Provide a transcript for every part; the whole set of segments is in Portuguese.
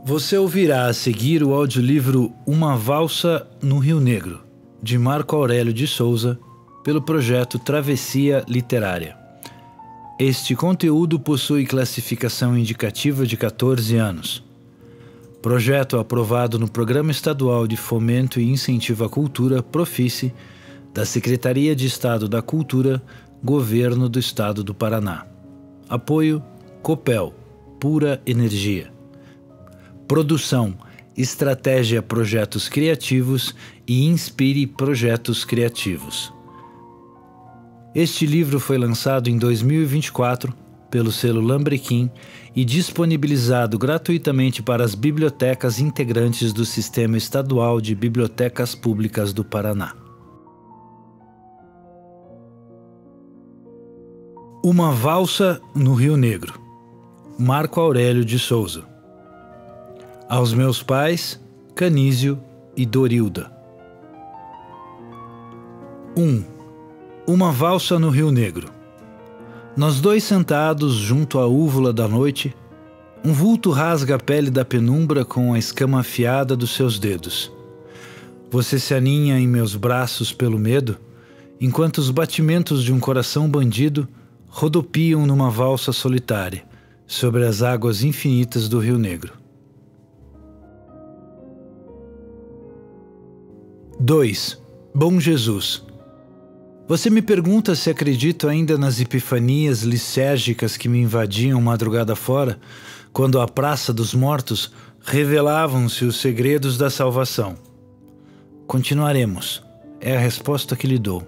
Você ouvirá a seguir o audiolivro Uma Valsa no Rio Negro, de Marco Aurélio de Souza, pelo projeto Travessia Literária. Este conteúdo possui classificação indicativa de 14 anos. Projeto aprovado no Programa Estadual de Fomento e Incentivo à Cultura, Profice, da Secretaria de Estado da Cultura, Governo do Estado do Paraná. Apoio Copel, Pura Energia. Produção, Estratégia Projetos Criativos e Inspire Projetos Criativos. Este livro foi lançado em 2024 pelo selo Lambrequim e disponibilizado gratuitamente para as bibliotecas integrantes do Sistema Estadual de Bibliotecas Públicas do Paraná. Uma Valsa no Rio Negro, Marco Aurélio de Souza. Aos meus pais, Canísio e Dorilda. 1. Uma valsa no Rio Negro. Nós dois sentados junto à úvula da noite, um vulto rasga a pele da penumbra com a escama afiada dos seus dedos. Você se aninha em meus braços pelo medo, enquanto os batimentos de um coração bandido rodopiam numa valsa solitária, sobre as águas infinitas do Rio Negro. 2. Bom Jesus. Você me pergunta se acredito ainda nas epifanias lisérgicas que me invadiam madrugada fora, quando à Praça dos Mortos revelavam-se os segredos da salvação. Continuaremos. É a resposta que lhe dou.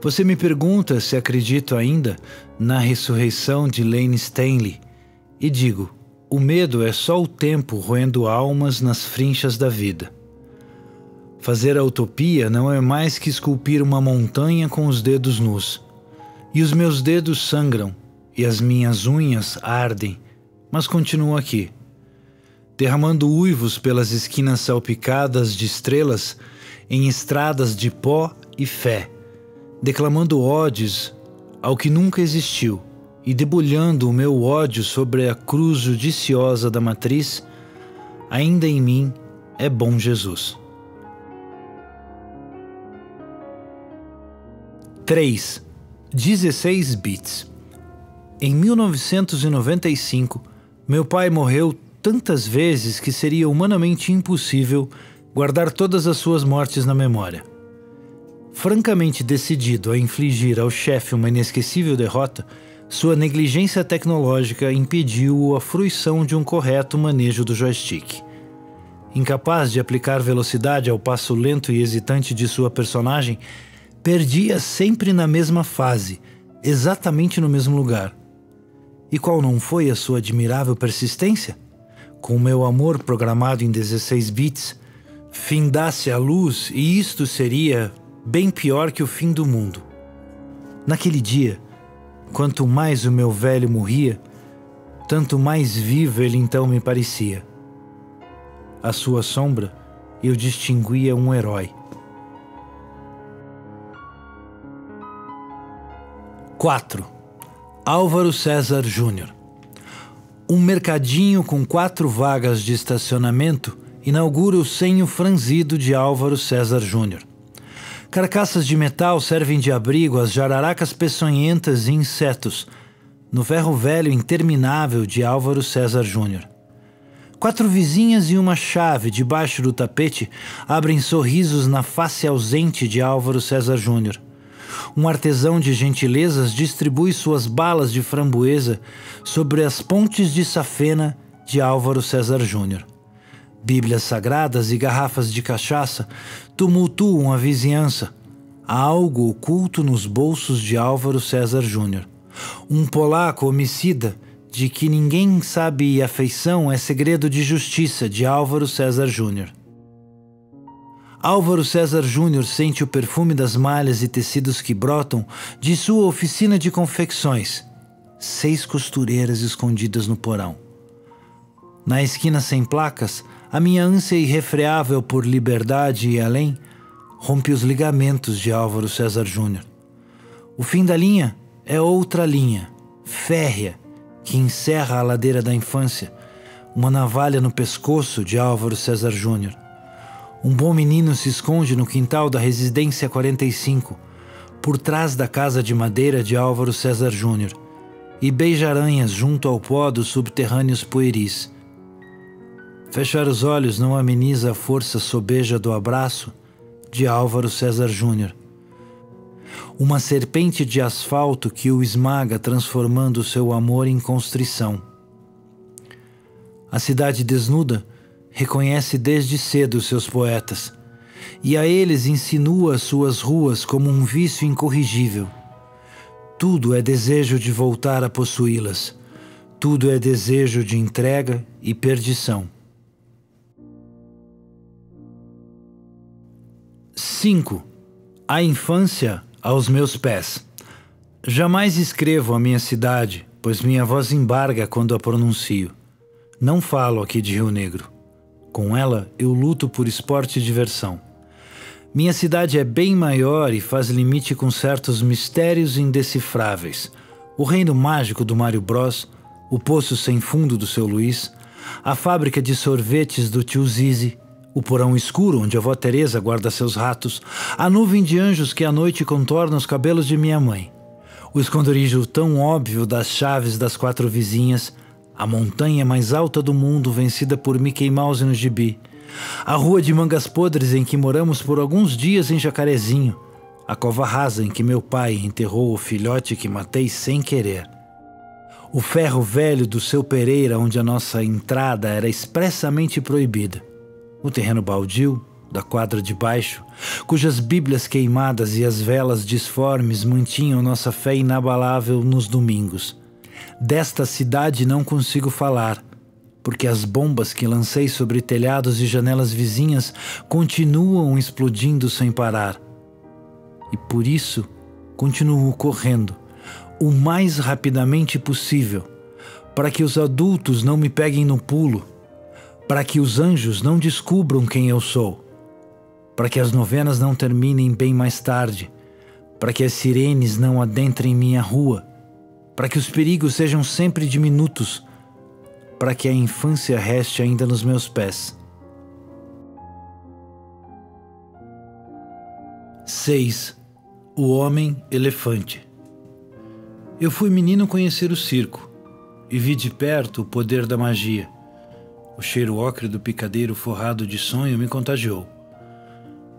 Você me pergunta se acredito ainda na ressurreição de Lane Stanley, e digo, o medo é só o tempo roendo almas nas frinchas da vida. Fazer a utopia não é mais que esculpir uma montanha com os dedos nus. E os meus dedos sangram, e as minhas unhas ardem, mas continuo aqui, derramando uivos pelas esquinas salpicadas de estrelas em estradas de pó e fé, declamando odes ao que nunca existiu e debulhando o meu ódio sobre a cruz judiciosa da matriz. Ainda em mim é bom Jesus. 3. 16 bits. Em 1995, meu pai morreu tantas vezes que seria humanamente impossível guardar todas as suas mortes na memória. Francamente decidido a infligir ao chefe uma inesquecível derrota, sua negligência tecnológica impediu a fruição de um correto manejo do joystick. Incapaz de aplicar velocidade ao passo lento e hesitante de sua personagem, perdia sempre na mesma fase, exatamente no mesmo lugar. E qual não foi a sua admirável persistência? Com o meu amor programado em 16 bits, findasse a luz e isto seria bem pior que o fim do mundo. Naquele dia, quanto mais o meu velho morria, tanto mais vivo ele então me parecia. À sua sombra, eu distinguia um herói. 4. Álvaro César Júnior. Um mercadinho com 4 vagas de estacionamento inaugura o senho franzido de Álvaro César Júnior. Carcaças de metal servem de abrigo às jararacas peçonhentas e insetos, no ferro velho interminável de Álvaro César Júnior. 4 vizinhas e uma chave debaixo do tapete abrem sorrisos na face ausente de Álvaro César Júnior. Um artesão de gentilezas distribui suas balas de framboesa sobre as pontes de safena de Álvaro César Júnior. Bíblias sagradas e garrafas de cachaça tumultuam a vizinhança. Há algo oculto nos bolsos de Álvaro César Júnior. Um polaco homicida de que ninguém sabe a feição é segredo de justiça de Álvaro César Júnior. Álvaro César Júnior sente o perfume das malhas e tecidos que brotam de sua oficina de confecções. 6 costureiras escondidas no porão. Na esquina sem placas, a minha ânsia irrefreável por liberdade e além rompe os ligamentos de Álvaro César Júnior. O fim da linha é outra linha, férrea, que encerra a ladeira da infância, Uma navalha no pescoço, de Álvaro César Júnior. Um bom menino se esconde no quintal da Residência 45, por trás da casa de madeira de Álvaro César Júnior, e beija aranhas junto ao pó dos subterrâneos pueris. Fechar os olhos não ameniza a força sobeja do abraço, de Álvaro César Júnior. Uma serpente de asfalto que o esmaga, transformando seu amor em constrição. A cidade desnuda reconhece desde cedo seus poetas, e a eles insinua suas ruas como um vício incorrigível. Tudo é desejo de voltar a possuí-las. Tudo é desejo de entrega e perdição. 5. A infância aos meus pés. Jamais escrevo a minha cidade, pois minha voz embarga quando a pronuncio. Não falo aqui de Rio Negro. Com ela, eu luto por esporte e diversão. Minha cidade é bem maior e faz limite com certos mistérios indecifráveis. O reino mágico do Mário Bros, o poço sem fundo do seu Luiz, a fábrica de sorvetes do tio Zizi, o porão escuro onde a avó Teresa guarda seus ratos, a nuvem de anjos que à noite contorna os cabelos de minha mãe, o esconderijo tão óbvio das chaves das 4 vizinhas, a montanha mais alta do mundo vencida por Mickey Mouse no gibi, a rua de mangas podres em que moramos por alguns dias em Jacarezinho, a cova rasa em que meu pai enterrou o filhote que matei sem querer, o ferro velho do seu Pereira onde a nossa entrada era expressamente proibida, o terreno baldio da quadra de baixo, cujas bíblias queimadas e as velas disformes mantinham nossa fé inabalável nos domingos. Desta cidade não consigo falar, porque as bombas que lancei sobre telhados e janelas vizinhas continuam explodindo sem parar. E por isso continuo correndo, o mais rapidamente possível, para que os adultos não me peguem no pulo, para que os anjos não descubram quem eu sou, para que as novenas não terminem bem mais tarde, para que as sirenes não adentrem minha rua, para que os perigos sejam sempre diminutos, para que a infância reste ainda nos meus pés. 6. O Homem-Elefante. Eu fui menino conhecer o circo, e vi de perto o poder da magia. O cheiro ocre do picadeiro forrado de sonho me contagiou.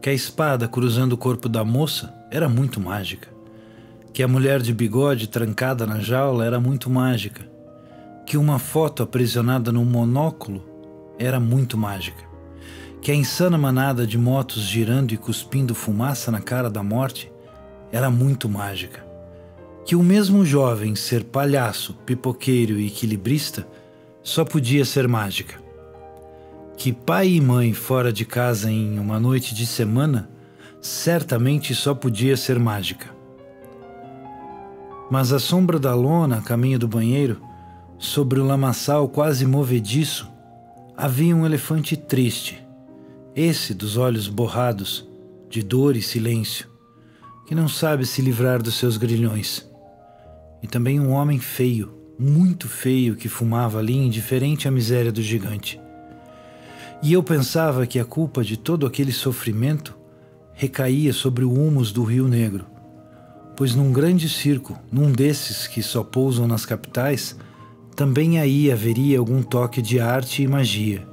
Que a espada cruzando o corpo da moça era muito mágica. Que a mulher de bigode trancada na jaula era muito mágica. Que uma foto aprisionada num monóculo era muito mágica. Que a insana manada de motos girando e cuspindo fumaça na cara da morte era muito mágica. Que o mesmo jovem ser palhaço, pipoqueiro e equilibrista só podia ser mágica. Que pai e mãe fora de casa em uma noite de semana certamente só podia ser mágica. Mas à sombra da lona, a caminho do banheiro, sobre o lamaçal quase movediço, havia um elefante triste, esse dos olhos borrados, de dor e silêncio, que não sabe se livrar dos seus grilhões. E também um homem feio, muito feio, que fumava ali indiferente à miséria do gigante. E eu pensava que a culpa de todo aquele sofrimento recaía sobre o húmus do Rio Negro, pois num grande circo, num desses que só pousam nas capitais, também aí haveria algum toque de arte e magia,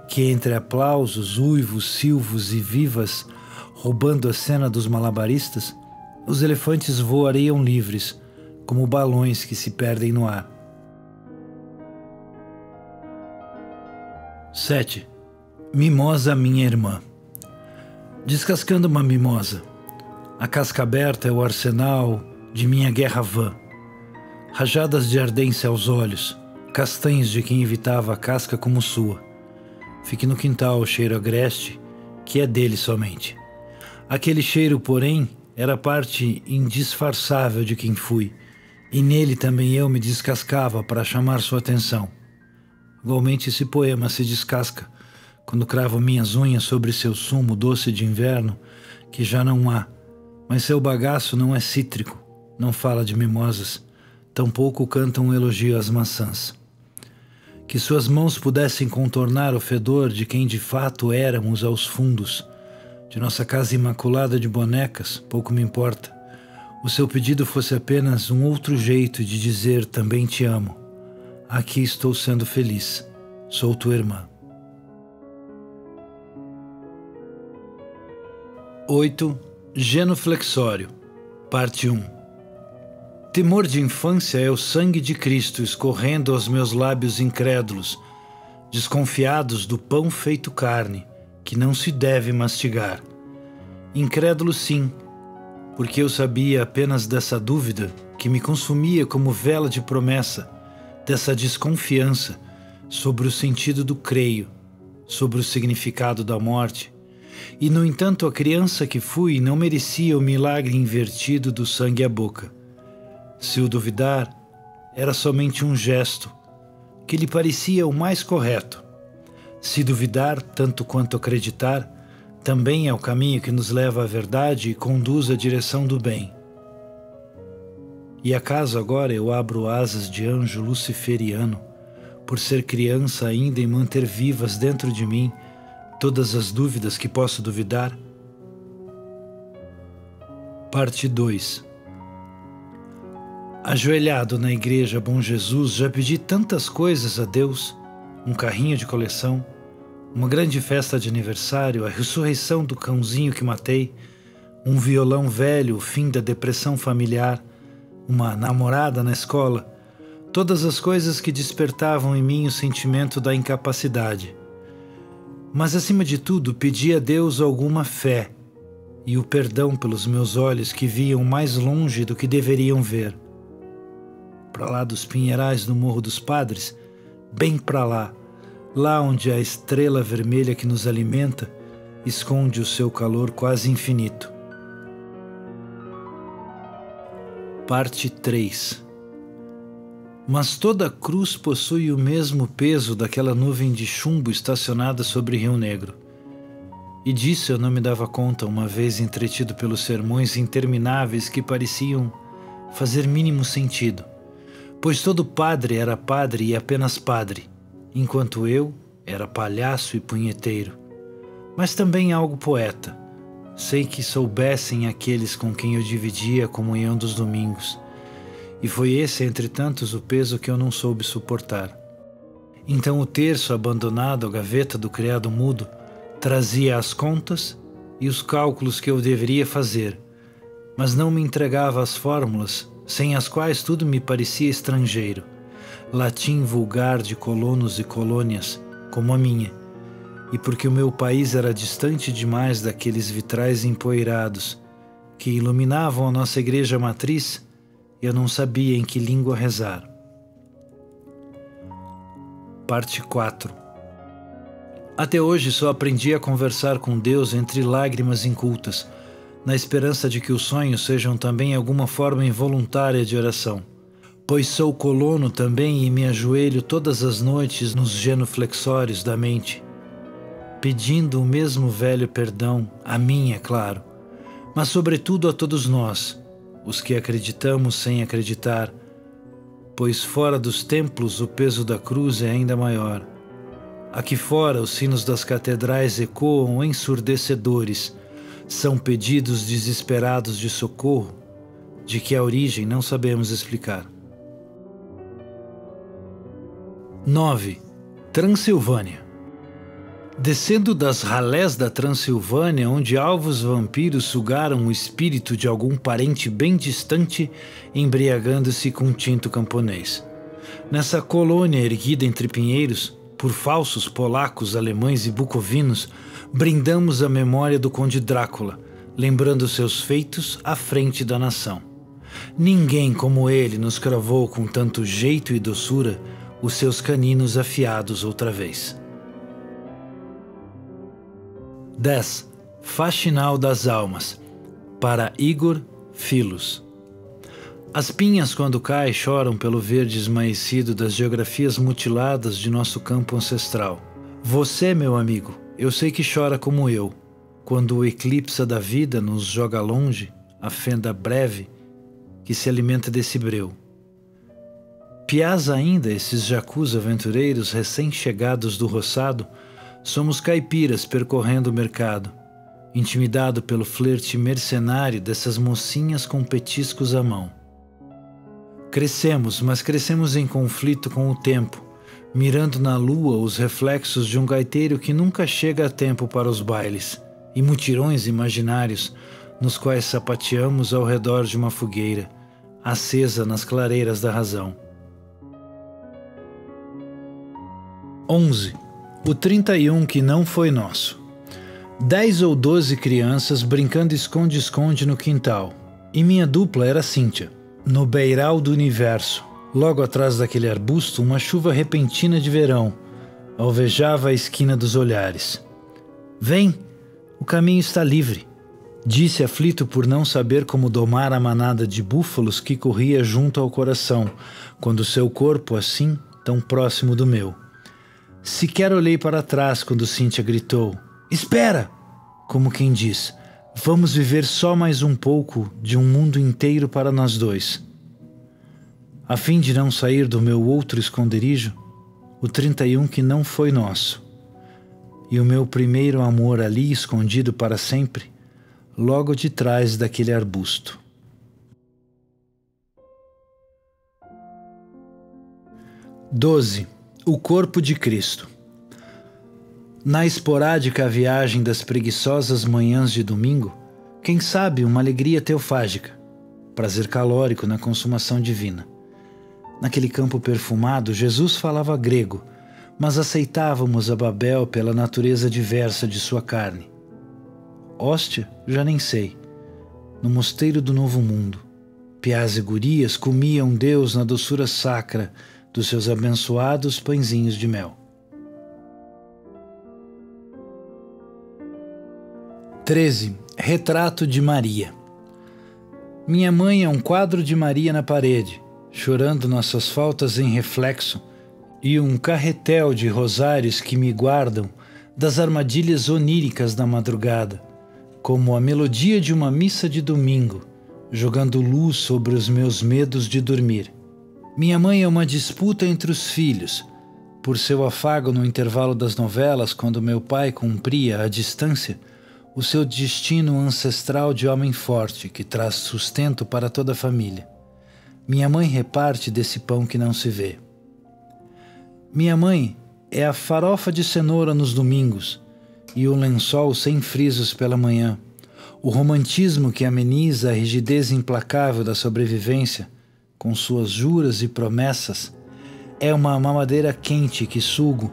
que entre aplausos, uivos, silvos e vivas, roubando a cena dos malabaristas, os elefantes voariam livres, como balões que se perdem no ar. 7. Mimosa, minha irmã. Descascando uma mimosa. A casca aberta é o arsenal de minha guerra vã. Rajadas de ardência aos olhos, castanhos de quem evitava a casca como sua. Fique no quintal o cheiro agreste, que é dele somente. Aquele cheiro, porém, era parte indisfarçável de quem fui, e nele também eu me descascava para chamar sua atenção. Igualmente esse poema se descasca, quando cravo minhas unhas sobre seu sumo doce de inverno, que já não há, mas seu bagaço não é cítrico, não fala de mimosas, tampouco canta um elogio às maçãs. Que suas mãos pudessem contornar o fedor de quem de fato éramos aos fundos, de nossa casa imaculada de bonecas, pouco me importa. O seu pedido fosse apenas um outro jeito de dizer também te amo. Aqui estou sendo feliz. Sou tua irmã. 8. Genuflexório. Parte 1. Temor de infância é o sangue de Cristo escorrendo aos meus lábios incrédulos, desconfiados do pão feito carne, que não se deve mastigar. Incrédulo sim, porque eu sabia apenas dessa dúvida que me consumia como vela de promessa, dessa desconfiança sobre o sentido do creio, sobre o significado da morte. E, no entanto, a criança que fui não merecia o milagre invertido do sangue à boca. Se o duvidar, era somente um gesto, que lhe parecia o mais correto. Se duvidar tanto quanto acreditar, também é o caminho que nos leva à verdade e conduz à direção do bem. E acaso agora eu abro asas de anjo luciferiano, por ser criança ainda e manter vivas dentro de mim todas as dúvidas que posso duvidar? Parte 2. Ajoelhado na igreja Bom Jesus, já pedi tantas coisas a Deus: um carrinho de coleção, uma grande festa de aniversário, a ressurreição do cãozinho que matei, um violão velho, o fim da depressão familiar, uma namorada na escola, todas as coisas que despertavam em mim o sentimento da incapacidade. Mas, acima de tudo, pedi a Deus alguma fé e o perdão pelos meus olhos que viam mais longe do que deveriam ver. Para lá dos pinheirais do Morro dos Padres, bem para lá, lá onde a estrela vermelha que nos alimenta esconde o seu calor quase infinito. Parte 3. Mas toda cruz possui o mesmo peso daquela nuvem de chumbo estacionada sobre Rio Negro. E disso eu não me dava conta, uma vez entretido pelos sermões intermináveis que pareciam fazer mínimo sentido, pois todo padre era padre e apenas padre, enquanto eu era palhaço e punheteiro, mas também algo poeta. Sei que soubessem aqueles com quem eu dividia a comunhão dos domingos, e foi esse, entre tantos, o peso que eu não soube suportar. Então o terço abandonado à gaveta do criado mudo trazia as contas e os cálculos que eu deveria fazer, mas não me entregava as fórmulas sem as quais tudo me parecia estrangeiro, latim vulgar de colonos e colônias, como a minha, e porque o meu país era distante demais daqueles vitrais empoeirados que iluminavam a nossa igreja matriz, eu não sabia em que língua rezar. Parte 4. Até hoje só aprendi a conversar com Deus entre lágrimas incultas, na esperança de que os sonhos sejam também alguma forma involuntária de oração, pois sou colono também e me ajoelho todas as noites nos genuflexórios da mente, pedindo o mesmo velho perdão, a mim, é claro, mas sobretudo a todos nós, os que acreditamos sem acreditar, pois fora dos templos o peso da cruz é ainda maior. Aqui fora os sinos das catedrais ecoam ensurdecedores, são pedidos desesperados de socorro, de que a origem não sabemos explicar. 9. Transilvânia. Descendo das ralés da Transilvânia, onde alvos vampiros sugaram o espírito de algum parente bem distante, embriagando-se com tinto camponês. Nessa colônia erguida entre pinheiros, por falsos polacos, alemães e bucovinos, brindamos a memória do Conde Drácula, lembrando seus feitos à frente da nação. Ninguém como ele nos cravou com tanto jeito e doçura os seus caninos afiados outra vez. 10. Faxinal das Almas, para Igor Filos. As pinhas, quando caem, choram pelo verde esmaecido das geografias mutiladas de nosso campo ancestral. Você, meu amigo, eu sei que chora como eu, quando o eclipse da vida nos joga longe, a fenda breve que se alimenta desse breu. Piás ainda, esses jacus aventureiros recém-chegados do roçado, somos caipiras percorrendo o mercado, intimidado pelo flerte mercenário dessas mocinhas com petiscos à mão. Crescemos, mas crescemos em conflito com o tempo, mirando na lua os reflexos de um gaiteiro que nunca chega a tempo para os bailes, e mutirões imaginários nos quais sapateamos ao redor de uma fogueira, acesa nas clareiras da razão. 11. O 31 que não foi nosso. 10 ou 12 crianças brincando esconde-esconde no quintal, e minha dupla era Cíntia. No beiral do universo, logo atrás daquele arbusto, uma chuva repentina de verão alvejava a esquina dos olhares. Vem, o caminho está livre, disse aflito por não saber como domar a manada de búfalos que corria junto ao coração, quando seu corpo assim, tão próximo do meu. Sequer olhei para trás quando Cíntia gritou, espera! Como quem diz, vamos viver só mais um pouco de um mundo inteiro para nós dois. A fim de não sair do meu outro esconderijo, o 31 que não foi nosso, e o meu primeiro amor ali escondido para sempre, logo de trás daquele arbusto. (12) O corpo de Cristo. Na esporádica viagem das preguiçosas manhãs de domingo, quem sabe uma alegria teofágica, prazer calórico na consumação divina. Naquele campo perfumado, Jesus falava grego, mas aceitávamos a Babel pela natureza diversa de sua carne. Hóstia, já nem sei. No mosteiro do Novo Mundo, piás e gurias comiam Deus na doçura sacra dos seus abençoados pãezinhos de mel. 13. Retrato de Maria. Minha mãe é um quadro de Maria na parede, chorando nossas faltas em reflexo, e um carretel de rosários que me guardam das armadilhas oníricas da madrugada, como a melodia de uma missa de domingo, jogando luz sobre os meus medos de dormir. Minha mãe é uma disputa entre os filhos, por seu afago no intervalo das novelas, quando meu pai cumpria à distância o seu destino ancestral de homem forte que traz sustento para toda a família. Minha mãe reparte desse pão que não se vê. Minha mãe é a farofa de cenoura nos domingos e o lençol sem frisos pela manhã, o romantismo que ameniza a rigidez implacável da sobrevivência, com suas juras e promessas, é uma mamadeira quente que sugo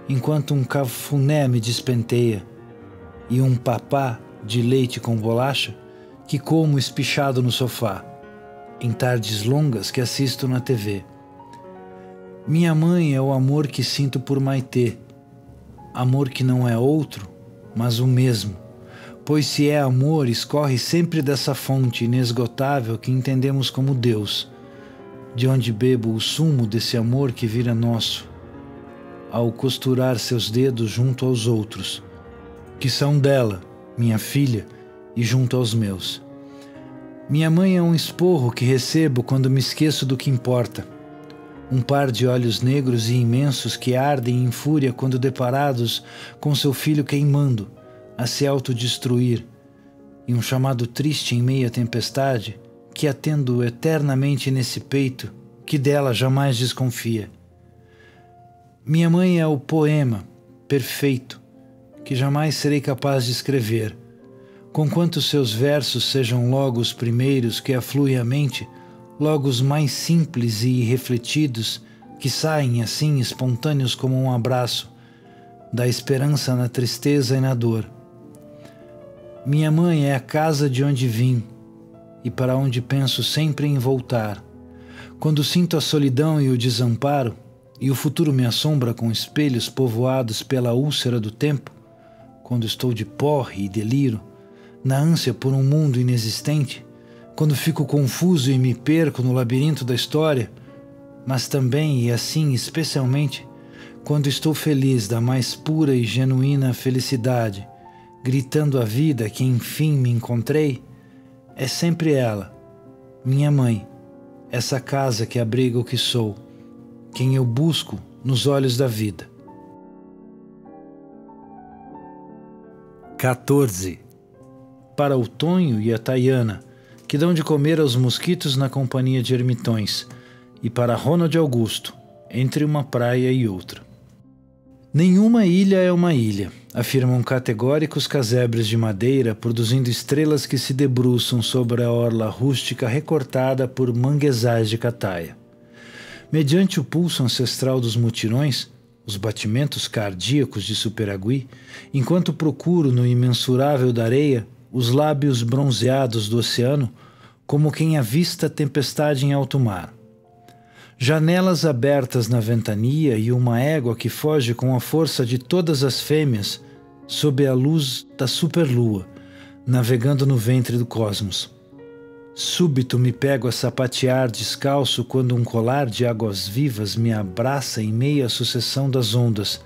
enquanto um cafuné me despenteia, e um papá de leite com bolacha que como espichado no sofá, em tardes longas que assisto na TV. Minha mãe é o amor que sinto por Maitê, amor que não é outro, mas o mesmo, pois se é amor, escorre sempre dessa fonte inesgotável que entendemos como Deus, de onde bebo o sumo desse amor que vira nosso, ao costurar seus dedos junto aos outros, que são dela, minha filha, e junto aos meus. Minha mãe é um esporro que recebo quando me esqueço do que importa, um par de olhos negros e imensos que ardem em fúria quando deparados com seu filho queimando, a se autodestruir, e um chamado triste em meio à tempestade, que atendo eternamente nesse peito, que dela jamais desconfia. Minha mãe é o poema perfeito, que jamais serei capaz de escrever, conquanto seus versos sejam logo os primeiros que afluem à mente, logo os mais simples e irrefletidos, que saem assim espontâneos como um abraço, da esperança na tristeza e na dor. Minha mãe é a casa de onde vim, e para onde penso sempre em voltar. Quando sinto a solidão e o desamparo, e o futuro me assombra com espelhos povoados pela úlcera do tempo, quando estou de porre e deliro, na ânsia por um mundo inexistente, quando fico confuso e me perco no labirinto da história, mas também e assim especialmente, quando estou feliz da mais pura e genuína felicidade, gritando a vida que enfim me encontrei, é sempre ela, minha mãe, essa casa que abriga o que sou, quem eu busco nos olhos da vida. 14. Para o Tonho e a Tayana, que dão de comer aos mosquitos na companhia de ermitões, e para Ronald Augusto, entre uma praia e outra. Nenhuma ilha é uma ilha, afirmam categóricos casebres de madeira produzindo estrelas que se debruçam sobre a orla rústica recortada por manguezais de cataia. Mediante o pulso ancestral dos mutirões, os batimentos cardíacos de Superagui, enquanto procuro no imensurável da areia os lábios bronzeados do oceano, como quem avista tempestade em alto mar. Janelas abertas na ventania e uma égua que foge com a força de todas as fêmeas sob a luz da superlua, navegando no ventre do cosmos. Súbito me pego a sapatear descalço quando um colar de águas vivas me abraça em meio à sucessão das ondas,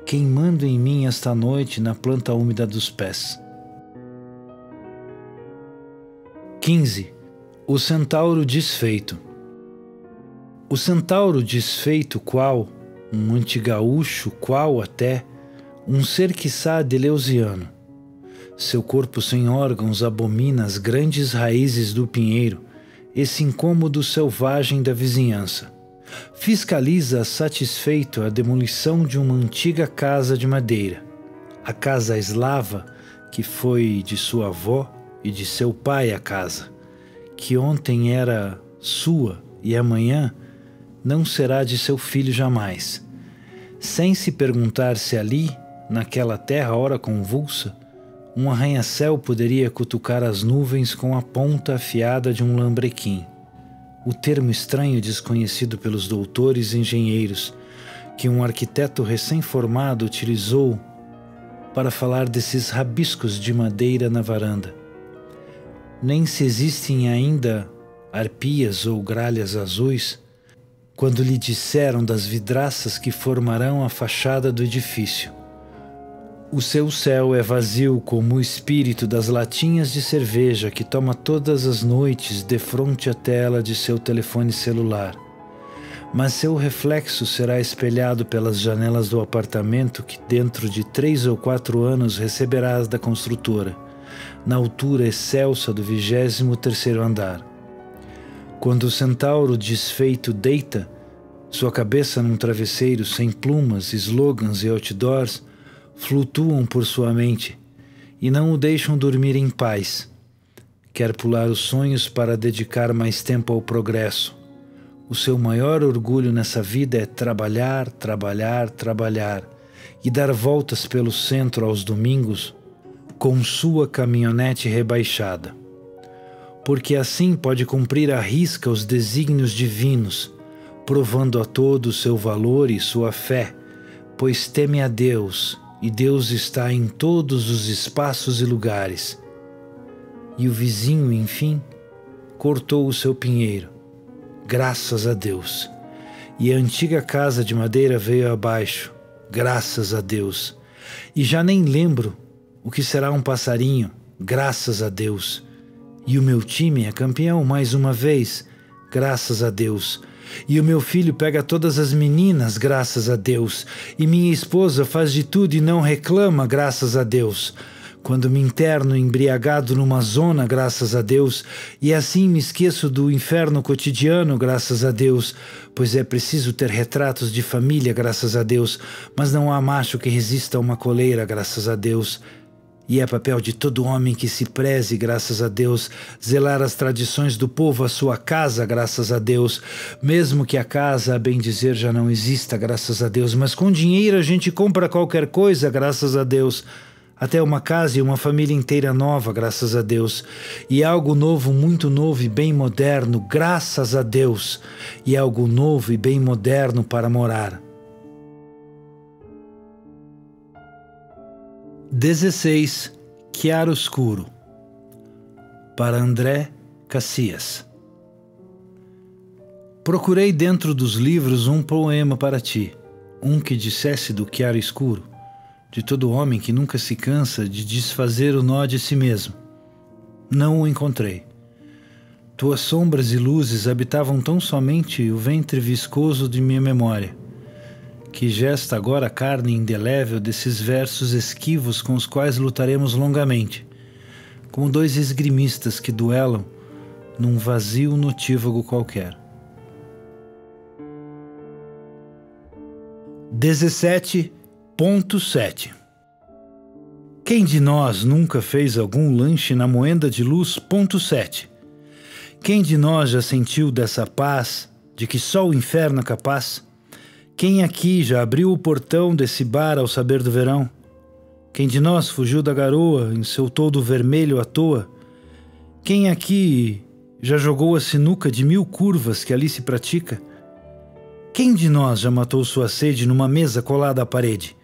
queimando em mim esta noite na planta úmida dos pés. 15. O centauro desfeito. O centauro desfeito qual, um antigaúcho qual até, um ser quiçá deleuziano. Seu corpo sem órgãos abomina as grandes raízes do pinheiro, esse incômodo selvagem da vizinhança. Fiscaliza satisfeito a demolição de uma antiga casa de madeira, a casa eslava que foi de sua avó e de seu pai a casa, que ontem era sua e amanhã não será de seu filho jamais, sem se perguntar se ali, naquela terra ora convulsa, um arranha-céu poderia cutucar as nuvens com a ponta afiada de um lambrequim, o termo estranho desconhecido pelos doutores e engenheiros, que um arquiteto recém-formado utilizou para falar desses rabiscos de madeira na varanda. Nem se existem ainda arpias ou gralhas azuis, quando lhe disseram das vidraças que formarão a fachada do edifício. O seu céu é vazio como o espírito das latinhas de cerveja que toma todas as noites defronte à tela de seu telefone celular. Mas seu reflexo será espelhado pelas janelas do apartamento que dentro de 3 ou 4 anos receberás da construtora, na altura excelsa do 23º andar. Quando o centauro desfeito deita, sua cabeça num travesseiro sem plumas, slogans e outdoors, flutuam por sua mente e não o deixam dormir em paz. Quer pular os sonhos para dedicar mais tempo ao progresso. O seu maior orgulho nessa vida é trabalhar, trabalhar, trabalhar e dar voltas pelo centro aos domingos com sua caminhonete rebaixada. Porque assim pode cumprir à risca os desígnios divinos, provando a todos seu valor e sua fé, pois teme a Deus, e Deus está em todos os espaços e lugares. E o vizinho, enfim, cortou o seu pinheiro, graças a Deus. E a antiga casa de madeira veio abaixo, graças a Deus. E já nem lembro o que será um passarinho, graças a Deus. E o meu time é campeão mais uma vez, graças a Deus. E o meu filho pega todas as meninas, graças a Deus. E minha esposa faz de tudo e não reclama, graças a Deus. Quando me interno embriagado numa zona, graças a Deus, e assim me esqueço do inferno cotidiano, graças a Deus, pois é preciso ter retratos de família, graças a Deus, mas não há macho que resista a uma coleira, graças a Deus. E é papel de todo homem que se preze, graças a Deus, zelar as tradições do povo, a sua casa, graças a Deus, mesmo que a casa, a bem dizer, já não exista, graças a Deus, mas com dinheiro a gente compra qualquer coisa, graças a Deus, até uma casa e uma família inteira nova, graças a Deus, e algo novo, muito novo e bem moderno, graças a Deus, e algo novo e bem moderno para morar. 16. Chiaroscuro. Para André Cassias. Procurei dentro dos livros um poema para ti, um que dissesse do chiaroscuro, de todo homem que nunca se cansa de desfazer o nó de si mesmo. Não o encontrei. Tuas sombras e luzes habitavam tão somente o ventre viscoso de minha memória, que gesta agora a carne indelével desses versos esquivos com os quais lutaremos longamente, como dois esgrimistas que duelam num vazio notívago qualquer. 17.7 Quem de nós nunca fez algum lanche na moenda de luz? 7. Quem de nós já sentiu dessa paz, de que só o inferno é capaz? Quem aqui já abriu o portão desse bar ao saber do verão? Quem de nós fugiu da garoa em seu todo vermelho à toa? Quem aqui já jogou a sinuca de 1000 curvas que ali se pratica? Quem de nós já matou sua sede numa mesa colada à parede?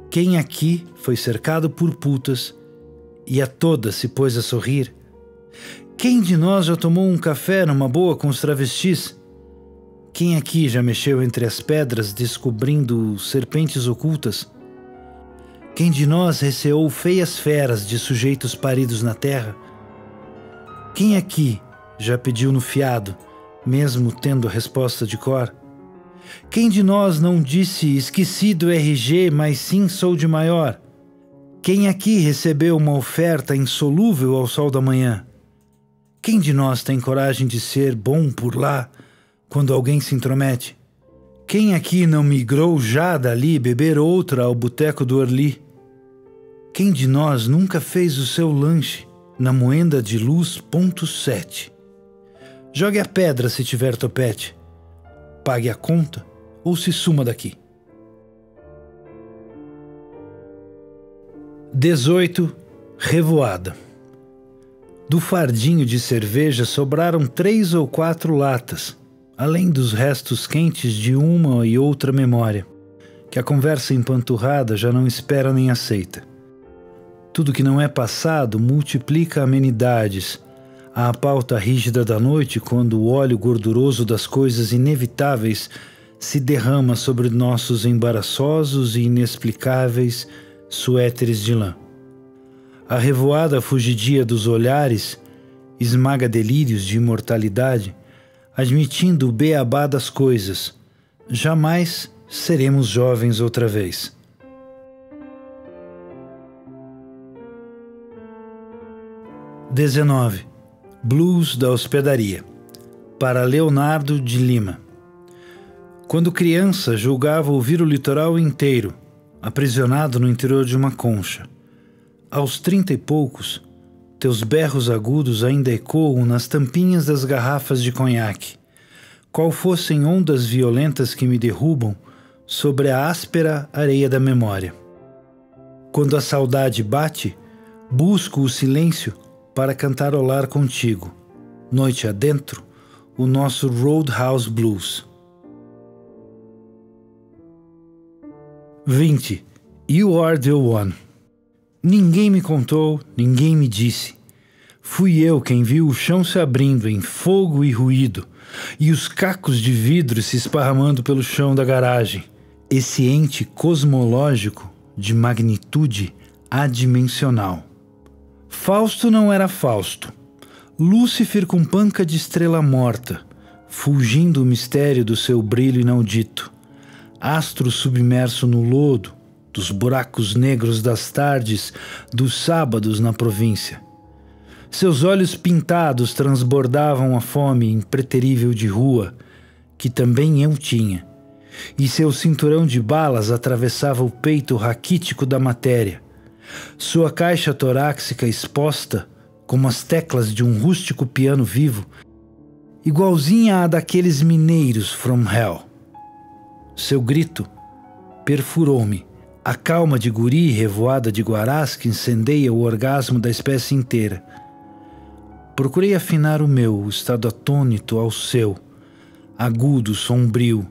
Quem aqui foi cercado por putas e a todas se pôs a sorrir? Quem de nós já tomou um café numa boa com os travestis? Quem aqui já mexeu entre as pedras descobrindo serpentes ocultas? Quem de nós receou feias feras de sujeitos paridos na terra? Quem aqui já pediu no fiado, mesmo tendo a resposta de cor? Quem de nós não disse esqueci do RG, mas sim sou de maior? Quem aqui recebeu uma oferta insolúvel ao sol da manhã? Quem de nós tem coragem de ser bom por lá quando alguém se intromete? Quem aqui não migrou já dali beber outra ao boteco do Orly? Quem de nós nunca fez o seu lanche na moenda de luz? 7. Jogue a pedra se tiver topete. Pague a conta ou se suma daqui. 18. Revoada. Do fardinho de cerveja sobraram 3 ou 4 latas, além dos restos quentes de uma e outra memória, que a conversa empanturrada já não espera nem aceita. Tudo que não é passado multiplica amenidades, à pauta rígida da noite, quando o óleo gorduroso das coisas inevitáveis se derrama sobre nossos embaraçosos e inexplicáveis suéteres de lã. A revoada fugidia dos olhares esmaga delírios de imortalidade, admitindo o beabá das coisas. Jamais seremos jovens outra vez. XIX. Blues da hospedaria. Para Leonardo de Lima. Quando criança, julgava ouvir o litoral inteiro, aprisionado no interior de uma concha. Aos 30 e poucos, teus berros agudos ainda ecoam nas tampinhas das garrafas de conhaque, qual fossem ondas violentas que me derrubam sobre a áspera areia da memória. Quando a saudade bate, busco o silêncio para cantarolar contigo, noite adentro, o nosso Roadhouse Blues. 20. You are the one. Ninguém me contou, ninguém me disse. Fui eu quem viu o chão se abrindo em fogo e ruído, e os cacos de vidro se esparramando pelo chão da garagem. Esse ente cosmológico de magnitude adimensional. Fausto não era Fausto. Lúcifer com panca de estrela morta, fulgindo o mistério do seu brilho inaudito. Astro submerso no lodo, dos buracos negros das tardes, dos sábados na província. Seus olhos pintados transbordavam a fome impreterível de rua, que também eu tinha, e seu cinturão de balas atravessava o peito raquítico da matéria. Sua caixa torácica exposta, como as teclas de um rústico piano vivo, igualzinha à daqueles mineiros from hell. Seu grito perfurou-me, a calma de guri revoada de guarás que incendeia o orgasmo da espécie inteira. Procurei afinar o meu estado atônito ao seu, agudo, sombrio,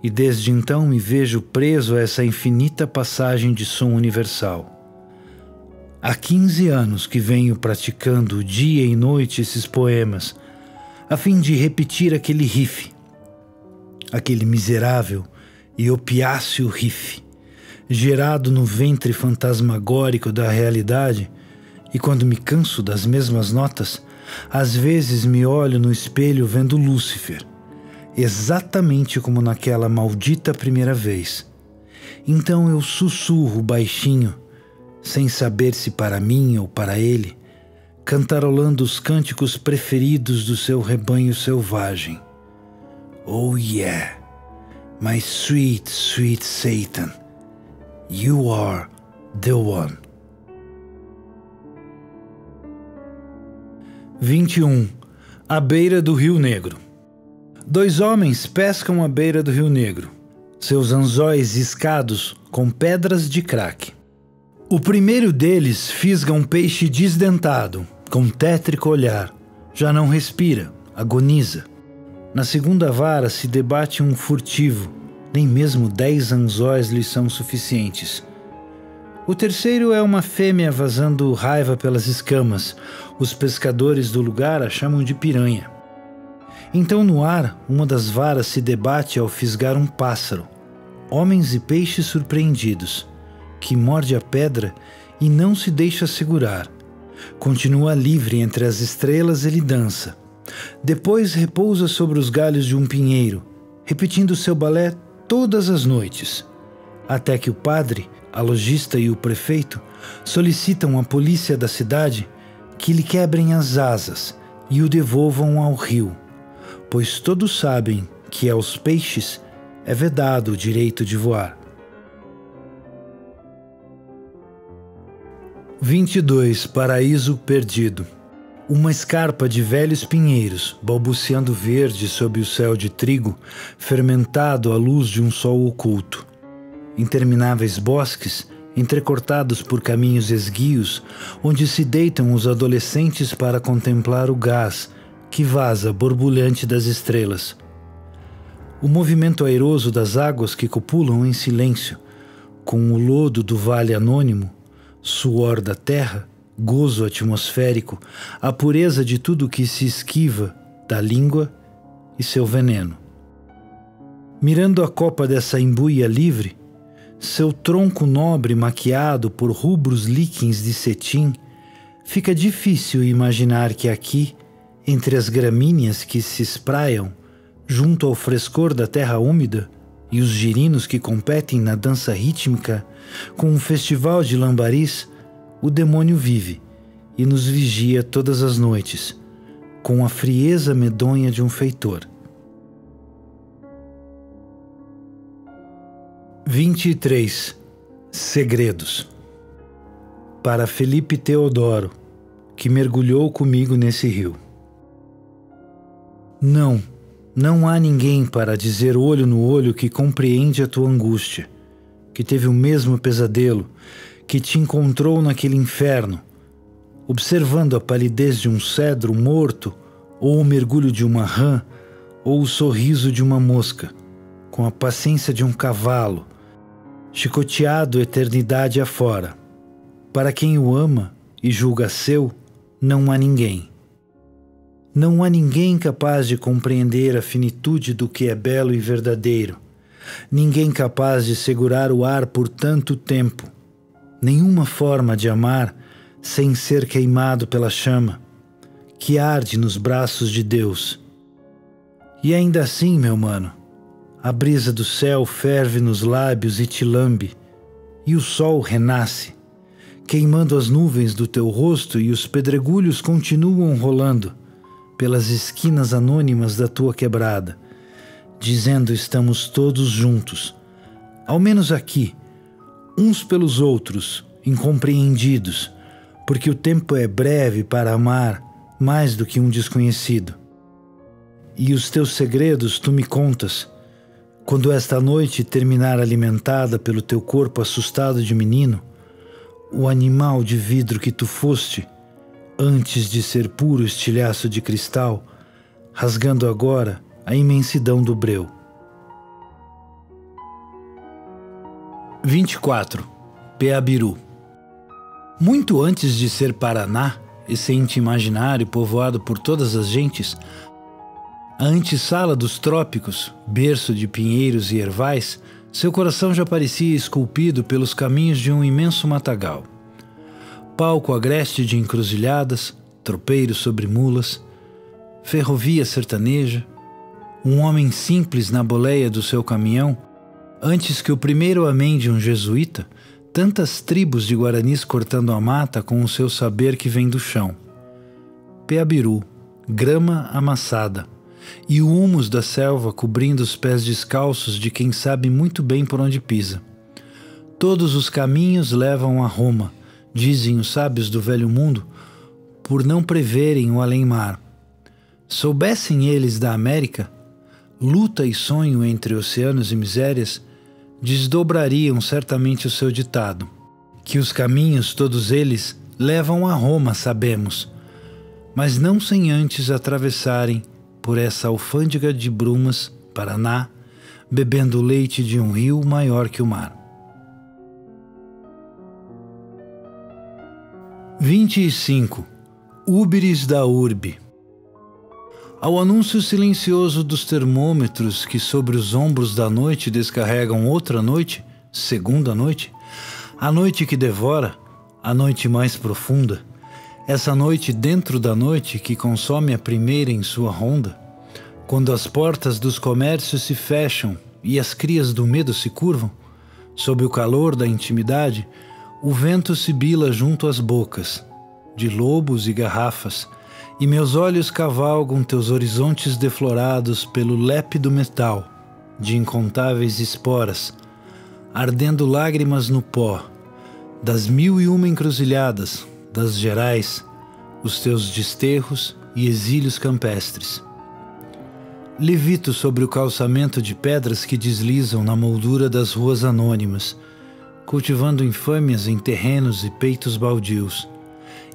e desde então me vejo preso a essa infinita passagem de som universal. Há 15 anos que venho praticando dia e noite esses poemas, a fim de repetir aquele riff, aquele miserável e opiáceo riff, gerado no ventre fantasmagórico da realidade, e quando me canso das mesmas notas, Às vezes me olho no espelho vendo Lúcifer, exatamente como naquela maldita primeira vez. Então eu sussurro baixinho, sem saber se para mim ou para ele, cantarolando os cânticos preferidos do seu rebanho selvagem. Oh yeah, my sweet, sweet Satan, you are the one. 21. À beira do Rio Negro. 2 homens pescam à beira do Rio Negro, seus anzóis iscados com pedras de crack. O primeiro deles fisga um peixe desdentado, com tétrico olhar. Já não respira, agoniza. Na segunda vara se debate um furtivo, nem mesmo 10 anzóis lhe são suficientes. O terceiro é uma fêmea vazando raiva pelas escamas. Os pescadores do lugar a chamam de piranha. Então no ar, uma das varas se debate ao fisgar um pássaro. Homens e peixes surpreendidos, que morde a pedra e não se deixa segurar. Continua livre entre as estrelas e lhe dança. Depois repousa sobre os galhos de um pinheiro, repetindo seu balé todas as noites, até que o padre, a lojista e o prefeito solicitam à polícia da cidade que lhe quebrem as asas e o devolvam ao rio, pois todos sabem que aos peixes é vedado o direito de voar. 22. Paraíso perdido. Uma escarpa de velhos pinheiros, balbuciando verde sob o céu de trigo, fermentado à luz de um sol oculto. Intermináveis bosques, entrecortados por caminhos esguios, onde se deitam os adolescentes para contemplar o gás que vaza borbulhante das estrelas. O movimento airoso das águas que copulam em silêncio, com o lodo do vale anônimo, suor da terra, gozo atmosférico, a pureza de tudo que se esquiva da língua e seu veneno. Mirando a copa dessa imbuia livre, seu tronco nobre maquiado por rubros líquens de cetim, fica difícil imaginar que aqui, entre as gramíneas que se espraiam, junto ao frescor da terra úmida e os girinos que competem na dança rítmica com um festival de lambaris, o demônio vive e nos vigia todas as noites, com a frieza medonha de um feitor. 23. Segredos. Para Felipe Teodoro, que mergulhou comigo nesse rio. Não há ninguém para dizer olho no olho que compreende a tua angústia, que teve o mesmo pesadelo, que te encontrou naquele inferno, observando a palidez de um cedro morto, ou o mergulho de uma rã, ou o sorriso de uma mosca, com a paciência de um cavalo, chicoteado eternidade afora. Para quem o ama e julga seu, não há ninguém. Não há ninguém capaz de compreender a finitude do que é belo e verdadeiro, ninguém capaz de segurar o ar por tanto tempo, nenhuma forma de amar sem ser queimado pela chama, que arde nos braços de Deus. E ainda assim, meu mano, a brisa do céu ferve nos lábios e te lambe, e o sol renasce, queimando as nuvens do teu rosto, e os pedregulhos continuam rolando pelas esquinas anônimas da tua quebrada, dizendo: estamos todos juntos, ao menos aqui, uns pelos outros, incompreendidos, porque o tempo é breve para amar mais do que um desconhecido. E os teus segredos tu me contas, quando esta noite terminar alimentada pelo teu corpo assustado de menino, o animal de vidro que tu foste, antes de ser puro estilhaço de cristal, rasgando agora a imensidão do breu. 24. Peabiru. Muito antes de ser Paraná, esse ente imaginário povoado por todas as gentes, a antessala dos trópicos, berço de pinheiros e ervais, seu coração já parecia esculpido pelos caminhos de um imenso matagal. Palco agreste de encruzilhadas, tropeiro sobre mulas, ferrovia sertaneja, um homem simples na boleia do seu caminhão, antes que o primeiro amém de um jesuíta, tantas tribos de guaranis cortando a mata com o seu saber que vem do chão. Peabiru, grama amassada, e o humus da selva cobrindo os pés descalços de quem sabe muito bem por onde pisa. Todos os caminhos levam a Roma, dizem os sábios do velho mundo, por não preverem o além-mar. Soubessem eles da América, luta e sonho entre oceanos e misérias, desdobrariam certamente o seu ditado, que os caminhos, todos eles, levam a Roma, sabemos, mas não sem antes atravessarem por essa alfândega de brumas, Paraná, bebendo o leite de um rio maior que o mar. 25. Úberes da urbe. Ao anúncio silencioso dos termômetros que sobre os ombros da noite descarregam outra noite, segunda noite, a noite que devora, a noite mais profunda, essa noite dentro da noite que consome a primeira em sua ronda, quando as portas dos comércios se fecham e as crias do medo se curvam, sob o calor da intimidade, o vento sibila junto às bocas, de lobos e garrafas, e meus olhos cavalgam teus horizontes deflorados pelo lépido metal de incontáveis esporas, ardendo lágrimas no pó, das 1001 encruzilhadas, das gerais, os teus desterros e exílios campestres. Levito sobre o calçamento de pedras que deslizam na moldura das ruas anônimas, cultivando infâmias em terrenos e peitos baldios,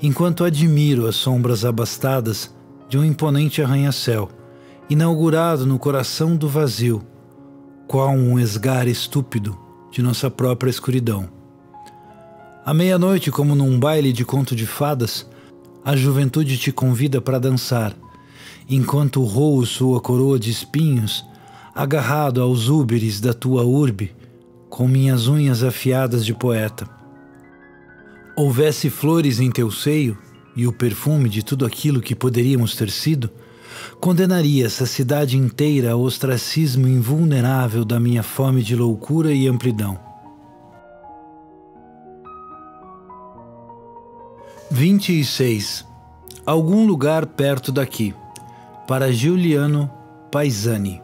enquanto admiro as sombras abastadas de um imponente arranha-céu, inaugurado no coração do vazio, qual um esgar estúpido de nossa própria escuridão. À meia-noite, como num baile de conto de fadas, a juventude te convida para dançar, enquanto roo sua coroa de espinhos, agarrado aos úberes da tua urbe, com minhas unhas afiadas de poeta. Houvesse flores em teu seio e o perfume de tudo aquilo que poderíamos ter sido, condenaria essa cidade inteira ao ostracismo invulnerável da minha fome de loucura e amplidão. 26. Algum lugar perto daqui. Para Giuliano Paisani.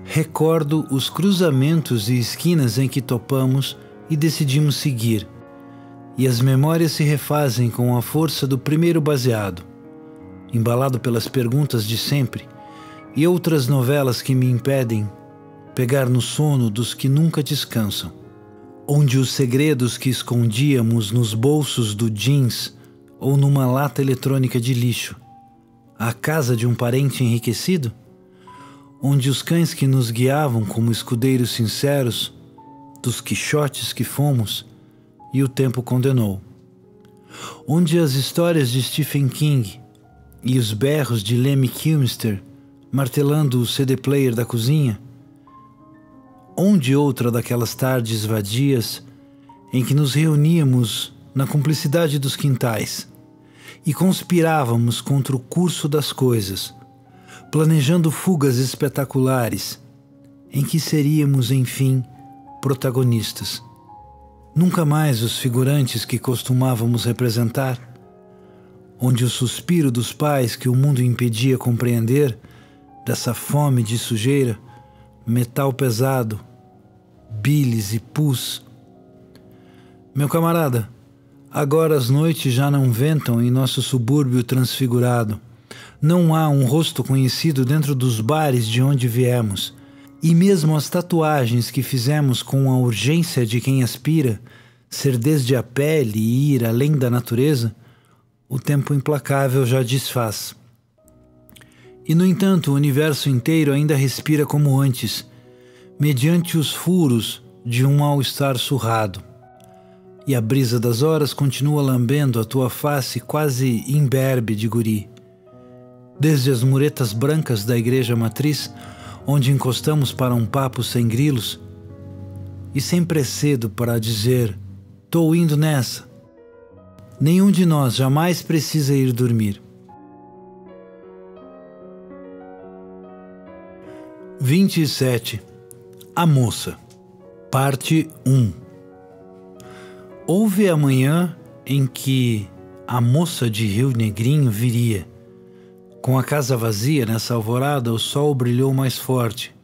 Recordo os cruzamentos e esquinas em que topamos e decidimos seguir, e as memórias se refazem com a força do primeiro baseado, embalado pelas perguntas de sempre e outras novelas que me impedem pegar no sono dos que nunca descansam, onde os segredos que escondíamos nos bolsos do jeans ou numa lata eletrônica de lixo, a casa de um parente enriquecido, onde os cães que nos guiavam como escudeiros sinceros dos quixotes que fomos e o tempo condenou, onde as histórias de Stephen King e os berros de Lemmy Kilmister martelando o CD player da cozinha, onde outra daquelas tardes vadias em que nos reuníamos na cumplicidade dos quintais e conspirávamos contra o curso das coisas, planejando fugas espetaculares em que seríamos, enfim, protagonistas. Nunca mais os figurantes que costumávamos representar, onde o suspiro dos pais que o mundo impedia compreender, dessa fome de sujeira, metal pesado, bilis e pus. Meu camarada, agora as noites já não ventam em nosso subúrbio transfigurado. Não há um rosto conhecido dentro dos bares de onde viemos, e mesmo as tatuagens que fizemos com a urgência de quem aspira ser desde a pele e ir além da natureza, o tempo implacável já desfaz. E no entanto o universo inteiro ainda respira como antes, mediante os furos de um mal-estar surrado. E a brisa das horas continua lambendo a tua face quase imberbe de guri. Desde as muretas brancas da igreja matriz, onde encostamos para um papo sem grilos, e sempre é cedo para dizer, tô indo nessa. Nenhum de nós jamais precisa ir dormir. 27. A moça. Parte 1. Houve a manhã em que a moça de Rio Negrinho viria. Com a casa vazia nessa alvorada, o sol brilhou mais forte,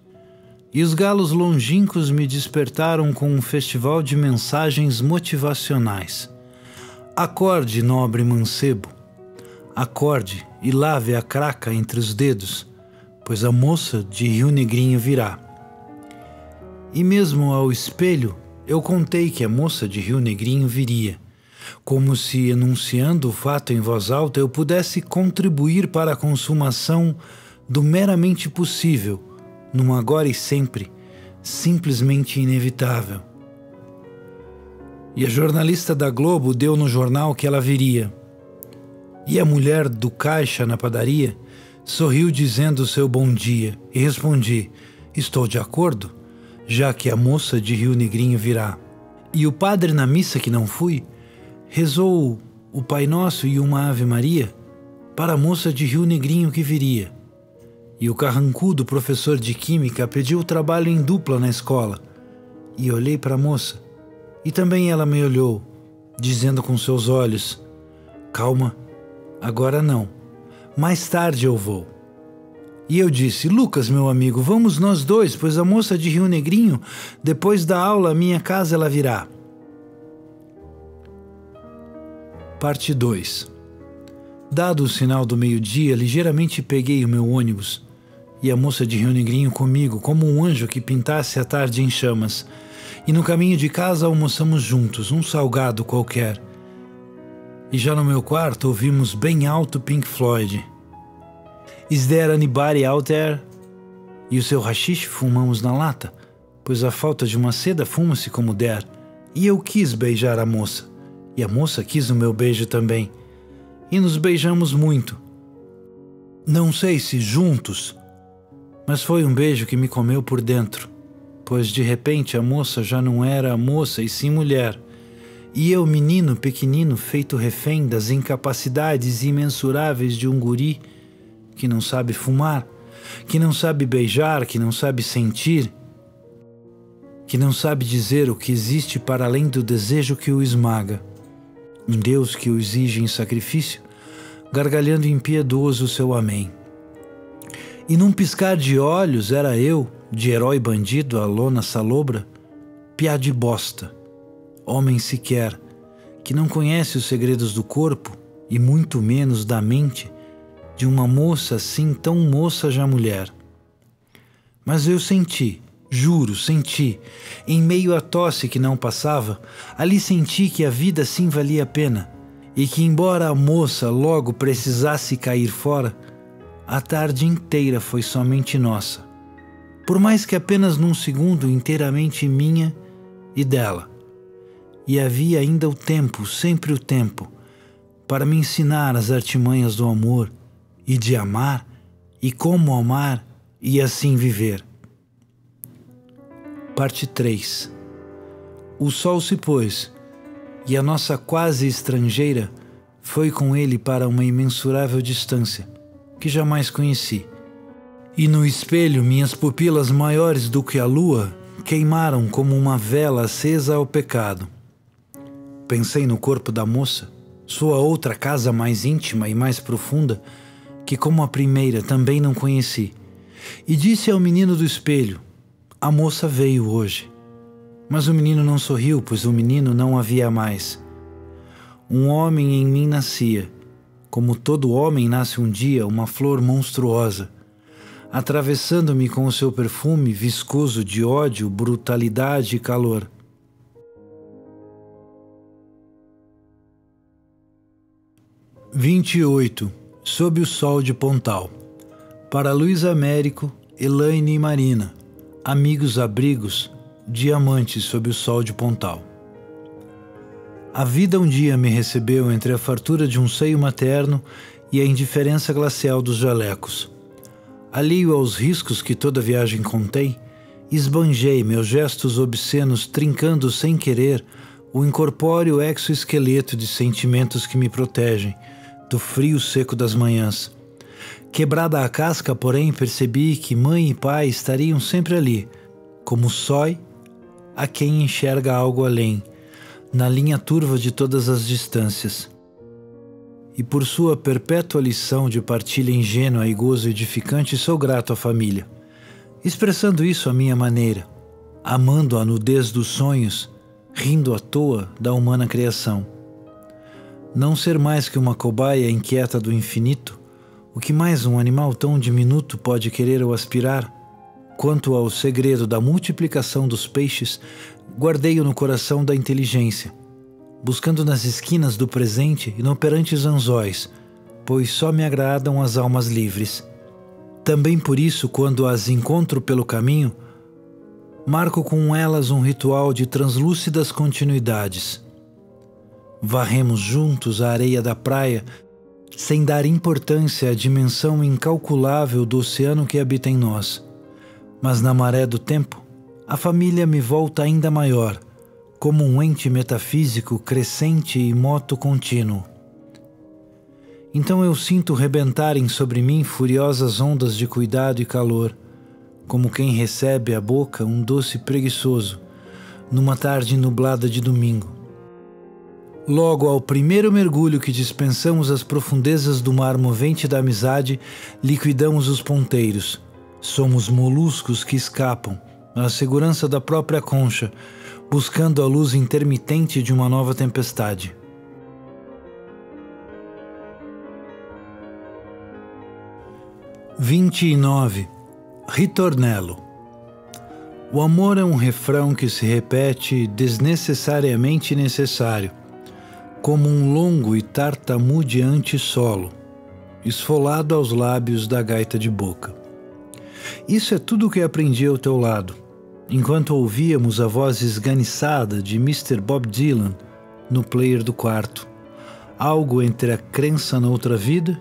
e os galos longínquos me despertaram com um festival de mensagens motivacionais. Acorde, nobre mancebo, acorde e lave a craca entre os dedos, pois a moça de Rio Negrinho virá. E mesmo ao espelho, eu contei que a moça de Rio Negrinho viria, como se, enunciando o fato em voz alta, eu pudesse contribuir para a consumação do meramente possível, num agora e sempre, simplesmente inevitável. E a jornalista da Globo deu no jornal que ela viria. E a mulher do caixa na padaria sorriu dizendo seu bom dia, e respondi: estou de acordo, já que a moça de Rio Negrinho virá. E o padre na missa que não fui, rezou o Pai Nosso e uma Ave Maria para a moça de Rio Negrinho que viria. E o carrancudo professor de química pediu trabalho em dupla na escola. E olhei para a moça, e também ela me olhou, dizendo com seus olhos: calma, agora não, mais tarde eu vou. E eu disse: Lucas, meu amigo, vamos nós dois, pois a moça de Rio Negrinho, depois da aula, à minha casa ela virá. Parte 2. Dado o sinal do meio-dia, ligeiramente peguei o meu ônibus, e a moça de Rio Negrinho comigo, como um anjo que pintasse a tarde em chamas, e no caminho de casa almoçamos juntos, um salgado qualquer. E já no meu quarto ouvimos bem alto Pink Floyd. Is there anybody out there? E o seu haxixe fumamos na lata, pois a falta de uma seda fuma-se como der. E eu quis beijar a moça, e a moça quis o meu beijo também. E nos beijamos muito. Não sei se juntos, mas foi um beijo que me comeu por dentro, pois de repente a moça já não era a moça e sim mulher. E eu, menino pequenino, feito refém das incapacidades imensuráveis de um guri que não sabe fumar, que não sabe beijar, que não sabe sentir, que não sabe dizer o que existe para além do desejo que o esmaga. Um Deus que o exige em sacrifício, gargalhando impiedoso o seu amém. E num piscar de olhos era eu, de herói bandido a lona salobra, piá de bosta, homem sequer, que não conhece os segredos do corpo e muito menos da mente de uma moça assim tão moça já mulher. Mas eu senti, juro, senti, em meio à tosse que não passava, ali senti que a vida sim valia a pena, e que embora a moça logo precisasse cair fora, a tarde inteira foi somente nossa, por mais que apenas num segundo inteiramente minha e dela. E havia ainda o tempo, sempre o tempo, para me ensinar as artimanhas do amor, e de amar, e como amar, e assim viver. Parte 3. O sol se pôs, e a nossa quase estrangeira foi com ele para uma imensurável distância, que jamais conheci. E no espelho minhas pupilas maiores do que a lua queimaram como uma vela acesa ao pecado. Pensei no corpo da moça, sua outra casa mais íntima e mais profunda, que como a primeira também não conheci, e disse ao menino do espelho: a moça veio hoje. Mas o menino não sorriu, pois o menino não havia mais. Um homem em mim nascia, como todo homem nasce um dia, uma flor monstruosa, atravessando-me com o seu perfume viscoso de ódio, brutalidade e calor. – 28. Sob o sol de Pontal. Para Luiz Américo, Elaine e Marina, amigos abrigos, diamantes sob o sol de Pontal. A vida um dia me recebeu entre a fartura de um seio materno e a indiferença glacial dos jalecos. Alheio aos riscos que toda viagem contém, esbanjei meus gestos obscenos trincando sem querer o incorpóreo exoesqueleto de sentimentos que me protegem do frio seco das manhãs. Quebrada a casca, porém, percebi que mãe e pai estariam sempre ali, como sói a quem enxerga algo além, na linha turva de todas as distâncias. E por sua perpétua lição de partilha ingênua e gozo edificante, sou grato à família, expressando isso à minha maneira, amando a nudez dos sonhos, rindo à toa da humana criação. Não ser mais que uma cobaia inquieta do infinito, o que mais um animal tão diminuto pode querer ou aspirar? Quanto ao segredo da multiplicação dos peixes, guardei-o no coração da inteligência, buscando nas esquinas do presente inoperantes anzóis, pois só me agradam as almas livres. Também por isso, quando as encontro pelo caminho, marco com elas um ritual de translúcidas continuidades. Varremos juntos a areia da praia, sem dar importância à dimensão incalculável do oceano que habita em nós. Mas na maré do tempo, a família me volta ainda maior, como um ente metafísico crescente e moto contínuo. Então eu sinto rebentarem sobre mim furiosas ondas de cuidado e calor, como quem recebe à boca um doce preguiçoso, numa tarde nublada de domingo. Logo ao primeiro mergulho que dispensamos as profundezas do mar movente da amizade, liquidamos os ponteiros. Somos moluscos que escapam, na segurança da própria concha, buscando a luz intermitente de uma nova tempestade. (29) Ritornello. O amor é um refrão que se repete desnecessariamente necessário, como um longo e tartamudeante solo, esfolado aos lábios da gaita de boca. Isso é tudo o que aprendi ao teu lado, enquanto ouvíamos a voz esganiçada de Mr. Bob Dylan no player do quarto, algo entre a crença na outra vida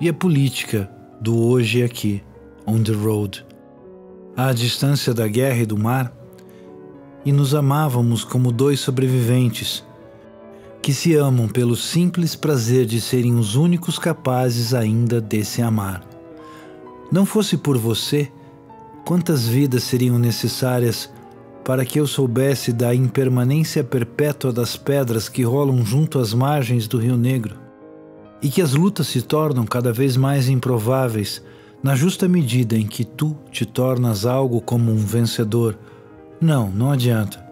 e a política do hoje e aqui, on the road, à distância da guerra e do mar, e nos amávamos como dois sobreviventes, que se amam pelo simples prazer de serem os únicos capazes ainda de se amar. Não fosse por você, quantas vidas seriam necessárias para que eu soubesse da impermanência perpétua das pedras que rolam junto às margens do Rio Negro, e que as lutas se tornam cada vez mais improváveis na justa medida em que tu te tornas algo como um vencedor. Não adianta.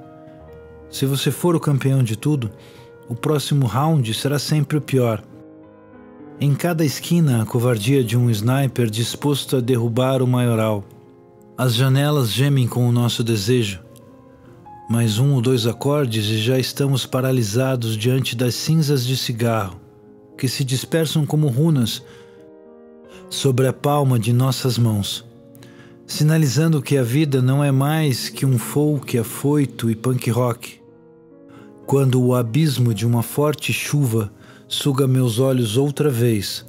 Se você for o campeão de tudo, o próximo round será sempre o pior. Em cada esquina, a covardia de um sniper disposto a derrubar o maioral. As janelas gemem com o nosso desejo. Mais um ou dois acordes e já estamos paralisados diante das cinzas de cigarro, que se dispersam como runas sobre a palma de nossas mãos, sinalizando que a vida não é mais que um folk afoito e punk rock. Quando o abismo de uma forte chuva suga meus olhos outra vez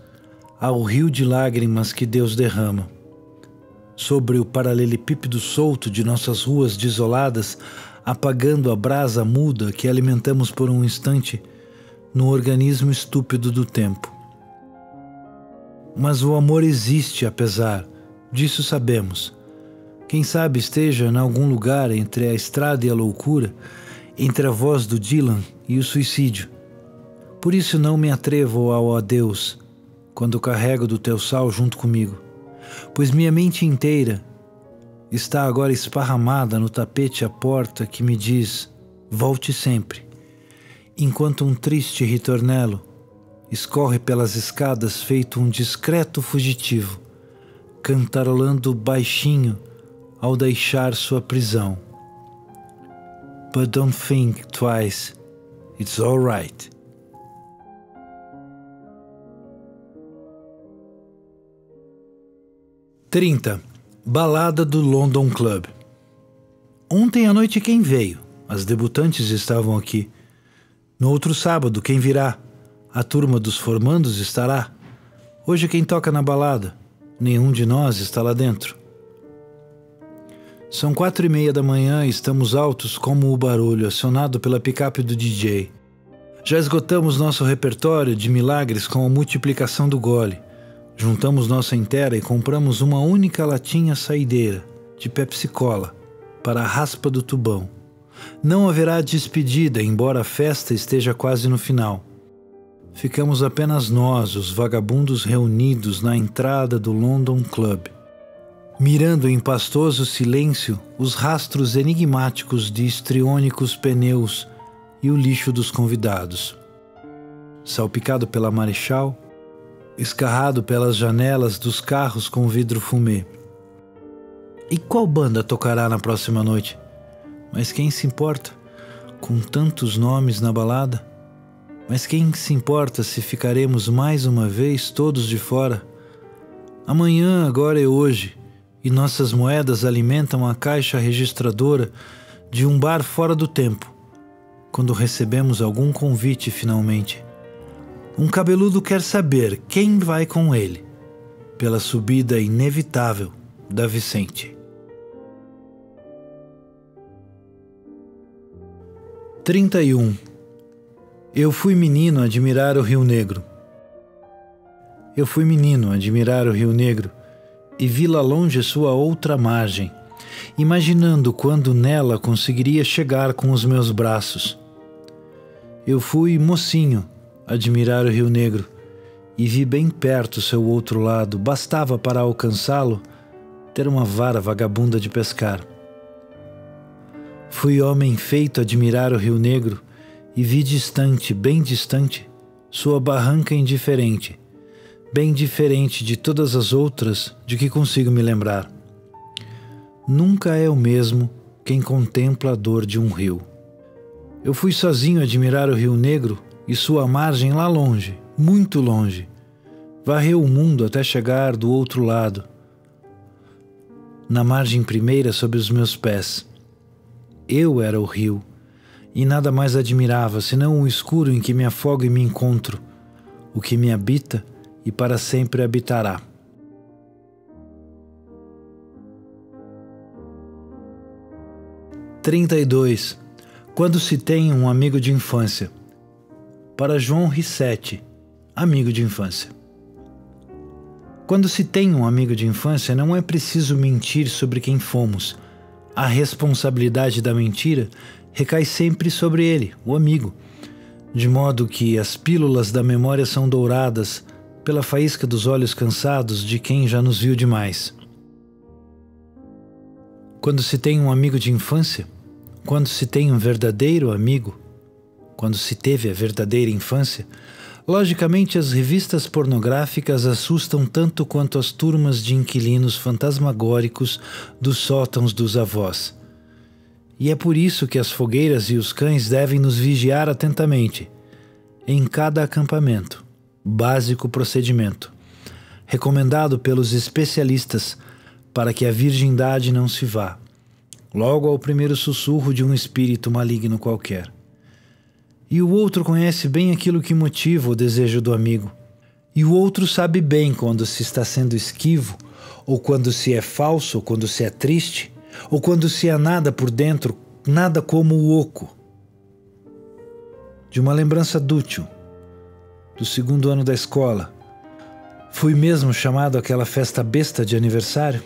ao rio de lágrimas que Deus derrama. Sobre o paralelepípedo solto de nossas ruas desoladas, apagando a brasa muda que alimentamos por um instante no organismo estúpido do tempo. Mas o amor existe apesar, disso sabemos. Quem sabe esteja em algum lugar entre a estrada e a loucura, entre a voz do Dylan e o suicídio. Por isso não me atrevo ao adeus, quando carrego do teu sal junto comigo, pois minha mente inteira está agora esparramada no tapete à porta que me diz, volte sempre, enquanto um triste ritornello escorre pelas escadas feito um discreto fugitivo, cantarolando baixinho ao deixar sua prisão. But don't think twice, it's all right. (30) Balada do London Club. Ontem à noite quem veio? As debutantes estavam aqui. No outro sábado quem virá? A turma dos formandos estará. Hoje quem toca na balada? Nenhum de nós está lá dentro. São 4:30 da manhã e estamos altos como o barulho acionado pela picape do DJ. Já esgotamos nosso repertório de milagres com a multiplicação do gole. Juntamos nossa inteira e compramos uma única latinha saideira de Pepsi-Cola para a raspa do tubão. Não haverá despedida, embora a festa esteja quase no final. Ficamos apenas nós, os vagabundos reunidos na entrada do London Club, mirando em pastoso silêncio os rastros enigmáticos de histriônicos pneus e o lixo dos convidados. Salpicado pela Marechal, escarrado pelas janelas dos carros com vidro fumê. E qual banda tocará na próxima noite? Mas quem se importa? Com tantos nomes na balada? Mas quem se importa se ficaremos mais uma vez todos de fora? Amanhã agora é hoje, e nossas moedas alimentam a caixa registradora de um bar fora do tempo, quando recebemos algum convite finalmente. Um cabeludo quer saber quem vai com ele, pela subida inevitável da Vicente. 31. Eu fui menino a admirar o Rio Negro. Eu fui menino a admirar o Rio Negro e vi lá longe sua outra margem, imaginando quando nela conseguiria chegar com os meus braços. Eu fui mocinho a admirar o Rio Negro e vi bem perto seu outro lado. Bastava para alcançá-lo ter uma vara vagabunda de pescar. Fui homem feito a admirar o Rio Negro e vi distante, bem distante, sua barranca indiferente, bem diferente de todas as outras de que consigo me lembrar. Nunca é o mesmo quem contempla a dor de um rio. Eu fui sozinho admirar o Rio Negro e sua margem lá longe, muito longe. Varreu o mundo até chegar do outro lado, na margem primeira sob os meus pés. Eu era o rio, e nada mais admirava senão o escuro em que me afogo e me encontro, o que me habita e para sempre habitará. « 32. Quando se tem um amigo de infância. Para João Rissetti, amigo de infância. Quando se tem um amigo de infância, não é preciso mentir sobre quem fomos. A responsabilidade da mentira recai sempre sobre ele, o amigo, de modo que as pílulas da memória são douradas pela faísca dos olhos cansados de quem já nos viu demais. Quando se tem um amigo de infância, quando se tem um verdadeiro amigo, quando se teve a verdadeira infância, logicamente as revistas pornográficas assustam tanto quanto as turmas de inquilinos fantasmagóricos dos sótãos dos avós. E é por isso que as fogueiras e os cães devem nos vigiar atentamente, em cada acampamento, básico procedimento, recomendado pelos especialistas para que a virgindade não se vá, logo ao primeiro sussurro de um espírito maligno qualquer. E o outro conhece bem aquilo que motiva o desejo do amigo. E o outro sabe bem quando se está sendo esquivo, ou quando se é falso, ou quando se é triste, ou quando se é nada por dentro, nada como o oco. De uma lembrança dútil, do segundo ano da escola, fui mesmo chamado àquela festa besta de aniversário?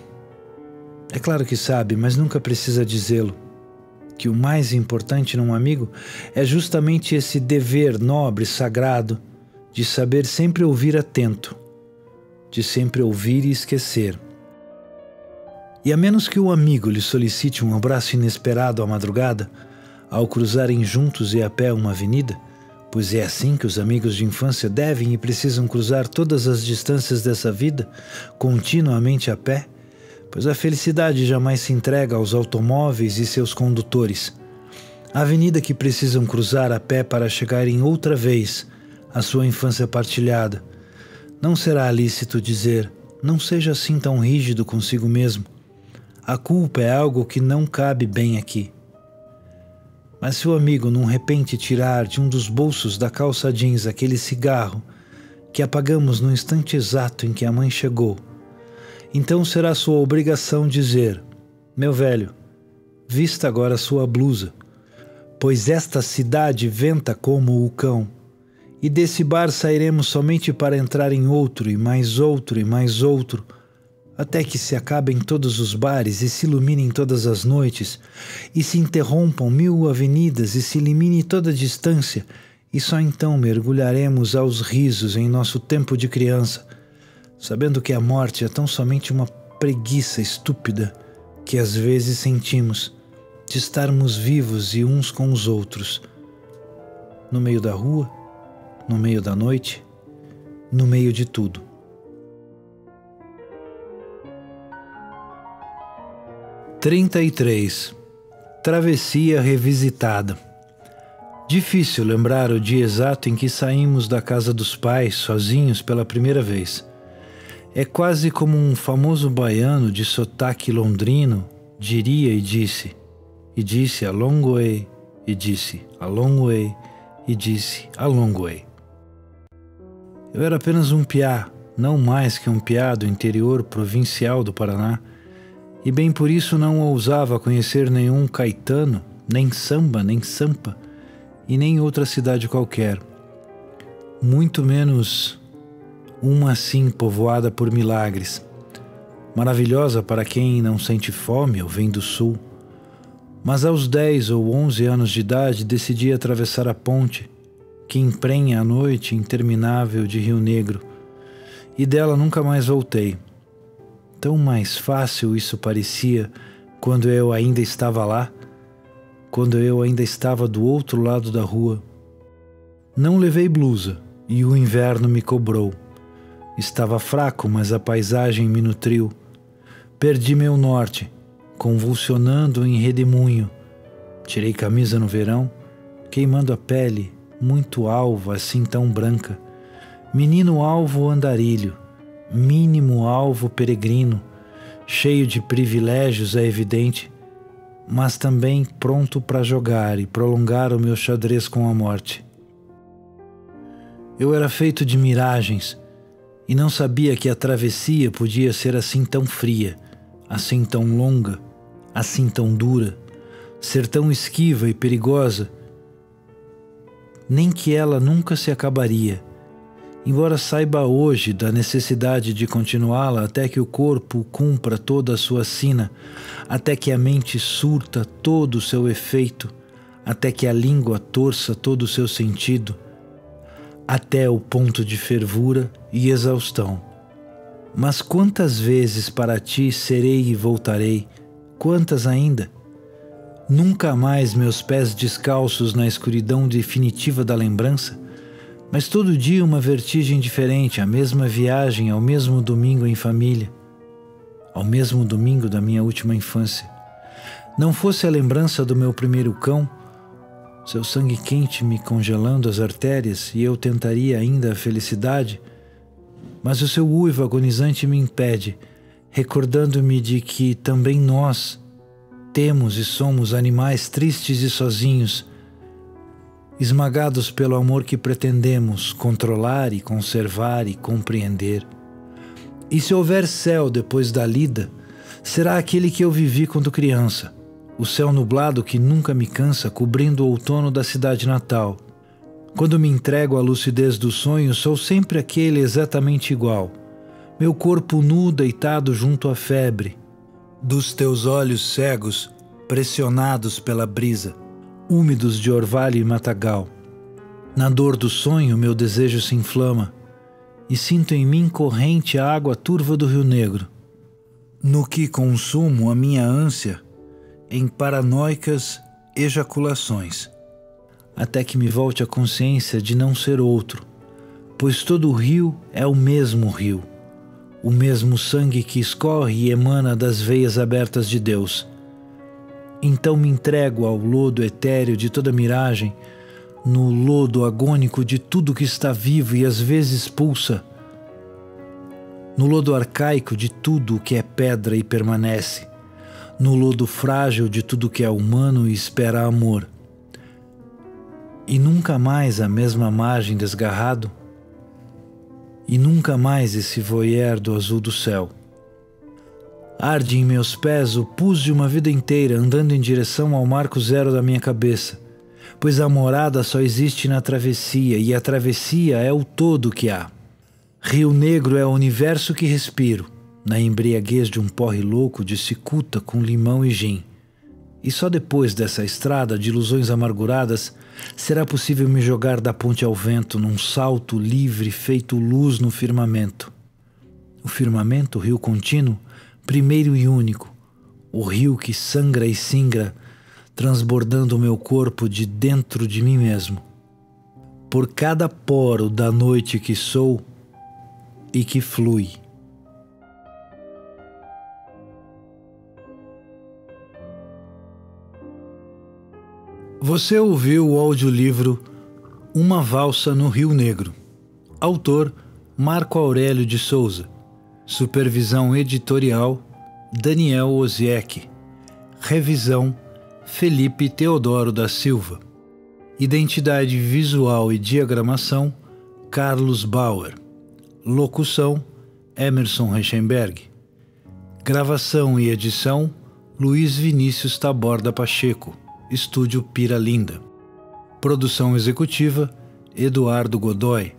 É claro que sabe, mas nunca precisa dizê-lo, que o mais importante num amigo é justamente esse dever nobre, sagrado, de saber sempre ouvir atento, de sempre ouvir e esquecer. E a menos que o amigo lhe solicite um abraço inesperado à madrugada, ao cruzarem juntos e a pé uma avenida, pois é assim que os amigos de infância devem e precisam cruzar todas as distâncias dessa vida, continuamente a pé, pois a felicidade jamais se entrega aos automóveis e seus condutores. A avenida que precisam cruzar a pé para chegarem outra vez à sua infância partilhada. Não será lícito dizer, não seja assim tão rígido consigo mesmo. A culpa é algo que não cabe bem aqui. Mas se o amigo num repente tirar de um dos bolsos da calça jeans aquele cigarro que apagamos no instante exato em que a mãe chegou, então será sua obrigação dizer, Meu velho, vista agora sua blusa, pois esta cidade venta como o cão, e desse bar sairemos somente para entrar em outro, e mais outro, e mais outro, até que se acabem todos os bares e se iluminem todas as noites, e se interrompam 1000 avenidas e se elimine toda a distância, e só então mergulharemos aos risos em nosso tempo de criança, sabendo que a morte é tão somente uma preguiça estúpida que às vezes sentimos de estarmos vivos e uns com os outros, no meio da rua, no meio da noite, no meio de tudo. (33) Travessia revisitada. Difícil lembrar o dia exato em que saímos da casa dos pais sozinhos pela primeira vez. É quase como um famoso baiano de sotaque londrino diria e disse a long way, e disse a long way, e disse a long way. Eu era apenas um piá, não mais que um piá do interior provincial do Paraná, e bem por isso não ousava conhecer nenhum Caetano, nem Samba, nem Sampa, e nem outra cidade qualquer, muito menos uma assim povoada por milagres, maravilhosa para quem não sente fome ou vem do sul. Mas aos 10 ou 11 anos de idade decidi atravessar a ponte que emprenha a noite interminável de Rio Negro, e dela nunca mais voltei. Tão mais fácil isso parecia quando eu ainda estava lá, quando eu ainda estava do outro lado da rua. Não levei blusa e o inverno me cobrou. Estava fraco, mas a paisagem me nutriu. Perdi meu norte, convulsionando em redemoinho. Tirei camisa no verão, queimando a pele, muito alva, assim tão branca. Menino alvo andarilho, mínimo alvo peregrino, cheio de privilégios, é evidente, mas também pronto para jogar e prolongar o meu xadrez com a morte. Eu era feito de miragens e não sabia que a travessia podia ser assim tão fria, assim tão longa, assim tão dura, ser tão esquiva e perigosa, nem que ela nunca se acabaria, embora saiba hoje da necessidade de continuá-la até que o corpo cumpra toda a sua sina, até que a mente surta todo o seu efeito, até que a língua torça todo o seu sentido, até o ponto de fervura e exaustão. Mas quantas vezes para ti serei e voltarei? Quantas ainda? Nunca mais meus pés descalços na escuridão definitiva da lembrança, mas todo dia uma vertigem diferente, a mesma viagem ao mesmo domingo em família, ao mesmo domingo da minha última infância. Não fosse a lembrança do meu primeiro cão, seu sangue quente me congelando as artérias, e eu tentaria ainda a felicidade, mas o seu uivo agonizante me impede, recordando-me de que também nós temos e somos animais tristes e sozinhos, esmagados pelo amor que pretendemos controlar e conservar e compreender. E se houver céu depois da lida, será aquele que eu vivi quando criança, o céu nublado que nunca me cansa, cobrindo o outono da cidade natal. Quando me entrego à lucidez do sonho, sou sempre aquele exatamente igual, meu corpo nu deitado junto à febre, dos teus olhos cegos, pressionados pela brisa, úmidos de orvalho e matagal. Na dor do sonho, meu desejo se inflama, e sinto em mim corrente a água turva do Rio Negro, no que consumo a minha ânsia em paranoicas ejaculações, até que me volte a consciência de não ser outro, pois todo o rio é o mesmo sangue que escorre e emana das veias abertas de Deus. Então me entrego ao lodo etéreo de toda miragem, no lodo agônico de tudo que está vivo e às vezes pulsa, no lodo arcaico de tudo o que é pedra e permanece, no lodo frágil de tudo que é humano e espera amor. E nunca mais a mesma margem desgarrado, e nunca mais esse voyeur do azul do céu. Arde em meus pés o pus de uma vida inteira andando em direção ao marco zero da minha cabeça, pois a morada só existe na travessia e a travessia é o todo que há. Rio Negro é o universo que respiro, na embriaguez de um porre louco de cicuta com limão e gin. E só depois dessa estrada de ilusões amarguradas será possível me jogar da ponte ao vento num salto livre feito luz no firmamento. O firmamento, rio contínuo, primeiro e único, o rio que sangra e singra, transbordando o meu corpo de dentro de mim mesmo. Por cada poro da noite que sou e que flui. Você ouviu o audiolivro Uma Valsa no Rio Negro. Autor Marco Aurélio de Souza. Supervisão editorial Daniel Oziek. Revisão Felipe Teodoro da Silva. Identidade visual e diagramação Carlos Bauer. Locução Emerson Reichenberg. Gravação e edição Luiz Vinícius Taborda Pacheco. Estúdio Pira Linda. Produção executiva Eduardo Godoy.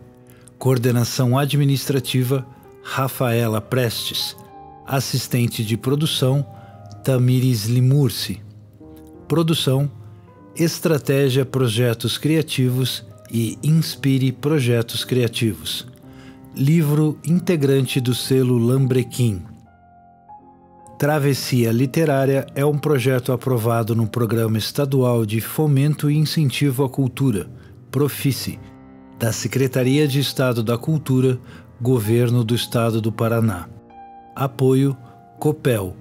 Coordenação administrativa Rafaela Prestes. Assistente de produção Tamires Limursi. Produção Estratégia Projetos Criativos e Inspire Projetos Criativos. Livro integrante do selo Lambrequim. Travessia Literária é um projeto aprovado no Programa Estadual de Fomento e Incentivo à Cultura, Profice, da Secretaria de Estado da Cultura, Governo do Estado do Paraná. Apoio Copel,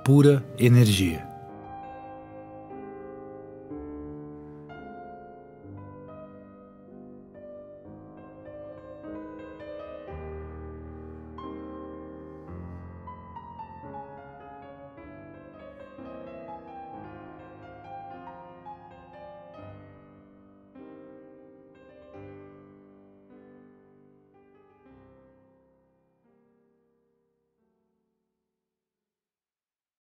Pura Energia.